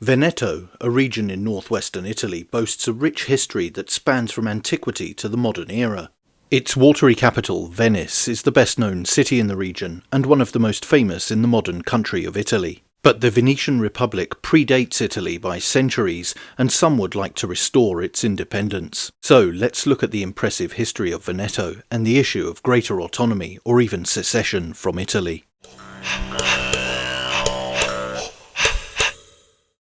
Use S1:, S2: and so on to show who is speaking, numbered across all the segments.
S1: Veneto, a region in northwestern Italy, boasts a rich history that spans from antiquity to the modern era. Its watery capital, Venice, is the best-known city in the region and one of the most famous in the modern country of Italy. But the Venetian Republic predates Italy by centuries, and some would like to restore its independence. So let's look at the impressive history of Veneto and the issue of greater autonomy or even secession from Italy.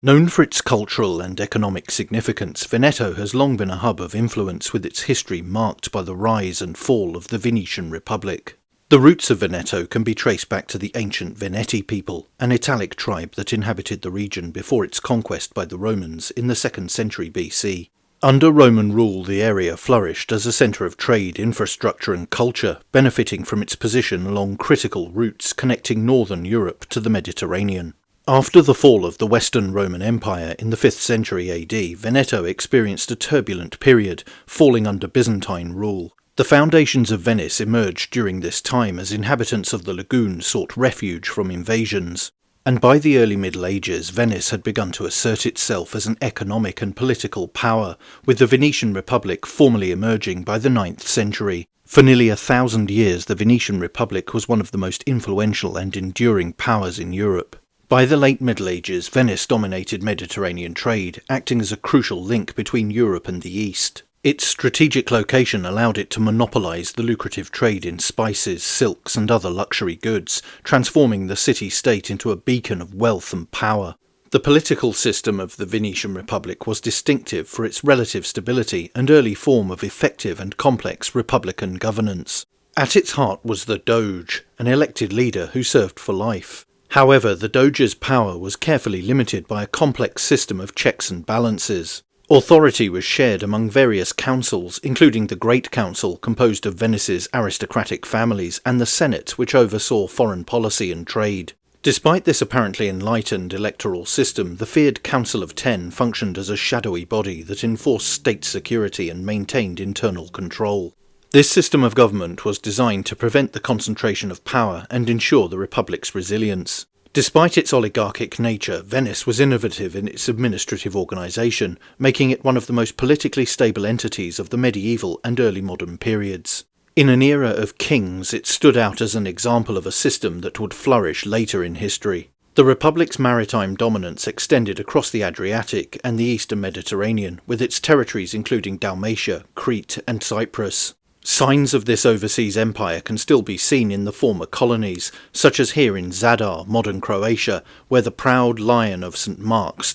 S1: Known for its cultural and economic significance, Veneto has long been a hub of influence, with its history marked by the rise and fall of the Venetian Republic. The roots of Veneto can be traced back to the ancient Veneti people, an Italic tribe that inhabited the region before its conquest by the Romans in the 2nd century BC. Under Roman rule, the area flourished as a centre of trade, infrastructure and culture, benefiting from its position along critical routes connecting northern Europe to the Mediterranean. After the fall of the Western Roman Empire in the 5th century AD, Veneto experienced a turbulent period, falling under Byzantine rule. The foundations of Venice emerged during this time as inhabitants of the lagoon sought refuge from invasions. And by the early Middle Ages, Venice had begun to assert itself as an economic and political power, with the Venetian Republic formally emerging by the 9th century. For nearly 1,000 years, the Venetian Republic was one of the most influential and enduring powers in Europe. By the late Middle Ages, Venice dominated Mediterranean trade, acting as a crucial link between Europe and the East. Its strategic location allowed it to monopolise the lucrative trade in spices, silks and other luxury goods, transforming the city-state into a beacon of wealth and power. The political system of the Venetian Republic was distinctive for its relative stability and early form of effective and complex republican governance. At its heart was the Doge, an elected leader who served for life. However, the Doge's power was carefully limited by a complex system of checks and balances. Authority was shared among various councils, including the Great Council, composed of Venice's aristocratic families, and the Senate, which oversaw foreign policy and trade. Despite this apparently enlightened electoral system, the feared Council of Ten functioned as a shadowy body that enforced state security and maintained internal control. This system of government was designed to prevent the concentration of power and ensure the Republic's resilience. Despite its oligarchic nature, Venice was innovative in its administrative organisation, making it one of the most politically stable entities of the medieval and early modern periods. In an era of kings, it stood out as an example of a system that would flourish later in history. The Republic's maritime dominance extended across the Adriatic and the eastern Mediterranean, with its territories including Dalmatia, Crete and Cyprus. Signs of this overseas empire can still be seen in the former colonies, such as here in Zadar, modern Croatia, where the proud lion of St. Mark's